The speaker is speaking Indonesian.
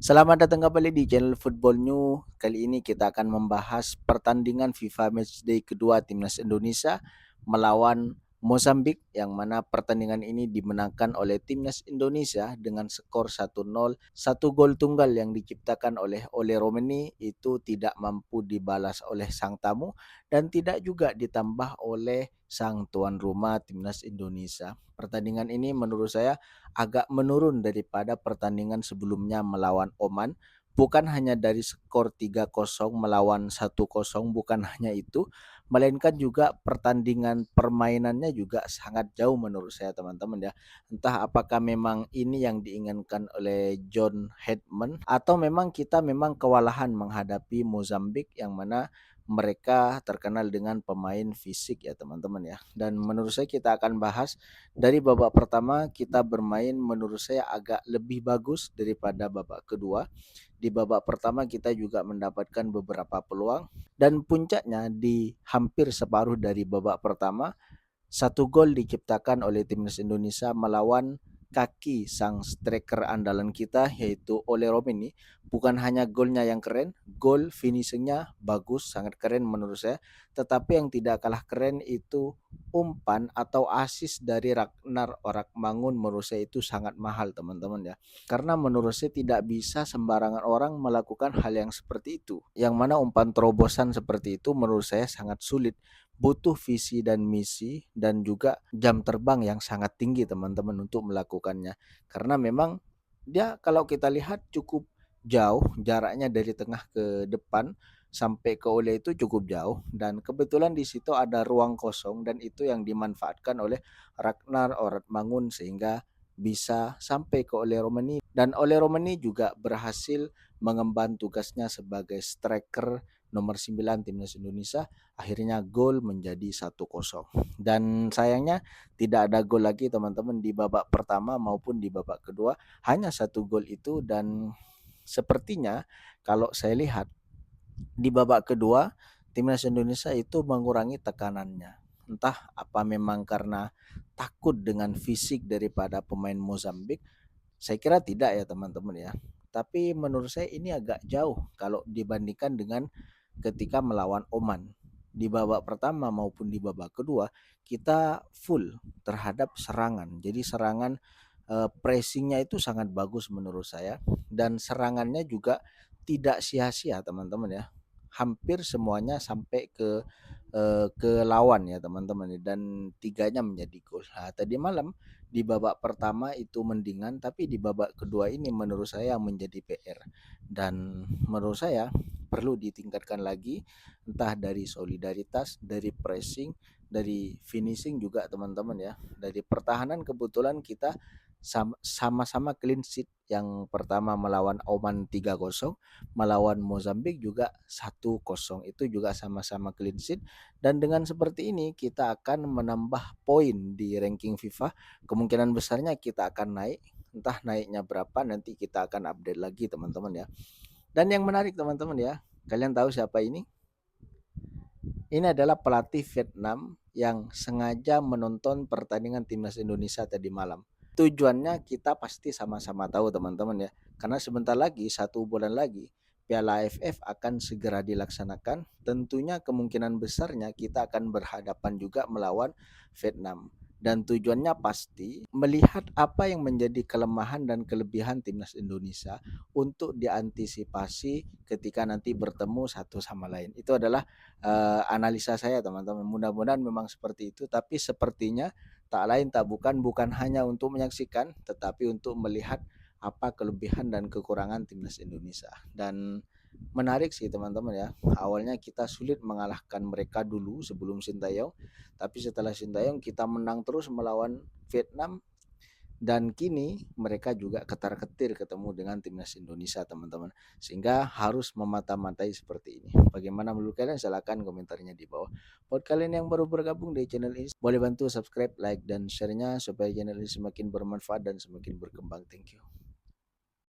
Selamat datang kembali di channel Football New. Kali ini kita akan membahas pertandingan FIFA Matchday kedua Timnas Indonesia melawan Mozambik, yang mana pertandingan ini dimenangkan oleh Timnas Indonesia dengan skor 1-0. Satu gol tunggal yang diciptakan oleh Ole Romeni itu tidak mampu dibalas oleh sang tamu dan tidak juga ditambah oleh sang tuan rumah Timnas Indonesia. Pertandingan ini menurut saya agak menurun daripada pertandingan sebelumnya melawan Oman. Bukan hanya dari skor 3-0 melawan 1-0, bukan hanya itu, melainkan juga pertandingan permainannya juga sangat jauh menurut saya teman-teman ya. Entah apakah memang ini yang diinginkan oleh John Hedman atau memang kita memang kewalahan menghadapi Mozambik, yang mana mereka terkenal dengan pemain fisik ya teman-teman ya. Dan menurut saya kita akan bahas dari babak pertama. Kita bermain menurut saya agak lebih bagus daripada babak kedua. Di babak pertama kita juga mendapatkan beberapa peluang dan puncaknya di hampir separuh dari babak pertama satu gol diciptakan oleh timnas Indonesia melawan kaki sang striker andalan kita yaitu Ole Romeni. Bukan hanya golnya yang keren, gol finishingnya bagus, sangat keren menurut saya. Tetapi yang tidak kalah keren itu umpan atau assist dari Ragnar Orakmangun. Menurut saya itu sangat mahal teman-teman ya. Karena menurut saya tidak bisa sembarangan orang melakukan hal yang seperti itu. Yang mana umpan terobosan seperti itu menurut saya sangat sulit, butuh visi dan misi dan juga jam terbang yang sangat tinggi teman-teman untuk melakukannya. Karena memang dia kalau kita lihat cukup jauh jaraknya dari tengah ke depan sampai ke Ole itu cukup jauh, dan kebetulan di situ ada ruang kosong dan itu yang dimanfaatkan oleh Ragnar Oratmangun sehingga bisa sampai ke Ole Romeni, dan Ole Romeni juga berhasil mengemban tugasnya sebagai striker nomor 9 timnas Indonesia. Akhirnya gol menjadi 1-0. Dan sayangnya tidak ada gol lagi teman-teman di babak pertama maupun di babak kedua, hanya satu gol itu. Dan sepertinya kalau saya lihat di babak kedua timnas Indonesia itu mengurangi tekanannya. Entah apa memang karena takut dengan fisik daripada pemain Mozambik. Saya kira tidak ya teman-teman ya. Tapi menurut saya ini agak jauh kalau dibandingkan dengan ketika melawan Oman. Di babak pertama maupun di babak kedua kita full terhadap serangan. Jadi serangan pressingnya itu sangat bagus menurut saya, dan serangannya juga tidak sia-sia teman-teman ya. Hampir semuanya sampai ke lawan ya teman-teman, dan tiganya menjadi gol. Nah, tadi malam di babak pertama itu mendingan, tapi di babak kedua ini menurut saya menjadi PR, dan menurut saya perlu ditingkatkan lagi, entah dari solidaritas, dari pressing, dari finishing juga teman-teman ya. Dari pertahanan kebetulan kita sama-sama clean sheet. Yang pertama melawan Oman 3-0, melawan Mozambik juga 1-0, itu juga sama-sama clean sheet. Dan dengan seperti ini kita akan menambah poin di ranking FIFA. Kemungkinan besarnya kita akan naik, entah naiknya berapa nanti kita akan update lagi teman-teman ya. Dan yang menarik teman-teman ya, kalian tahu siapa ini? Ini adalah pelatih Vietnam yang sengaja menonton pertandingan timnas Indonesia tadi malam. Tujuannya kita pasti sama-sama tahu teman-teman ya. Karena sebentar lagi, 1 bulan lagi, Piala AFF akan segera dilaksanakan. Tentunya kemungkinan besarnya kita akan berhadapan juga melawan Vietnam. Dan tujuannya pasti melihat apa yang menjadi kelemahan dan kelebihan timnas Indonesia untuk diantisipasi ketika nanti bertemu satu sama lain. Itu adalah analisa saya teman-teman. Mudah-mudahan memang seperti itu, tapi sepertinya tak lain tak bukan hanya untuk menyaksikan, tetapi untuk melihat apa kelebihan dan kekurangan timnas Indonesia. Dan menarik sih teman-teman ya. Awalnya kita sulit mengalahkan mereka dulu sebelum Sintayong, tapi setelah Sintayong kita menang terus melawan Vietnam, dan kini mereka juga ketar-ketir ketemu dengan timnas Indonesia teman-teman, sehingga harus memata-matai seperti ini. Bagaimana menurut kalian? Silahkan komentarnya di bawah. Buat kalian yang baru bergabung di channel ini, boleh bantu subscribe, like, dan share-nya supaya channel ini semakin bermanfaat dan semakin berkembang. Thank you.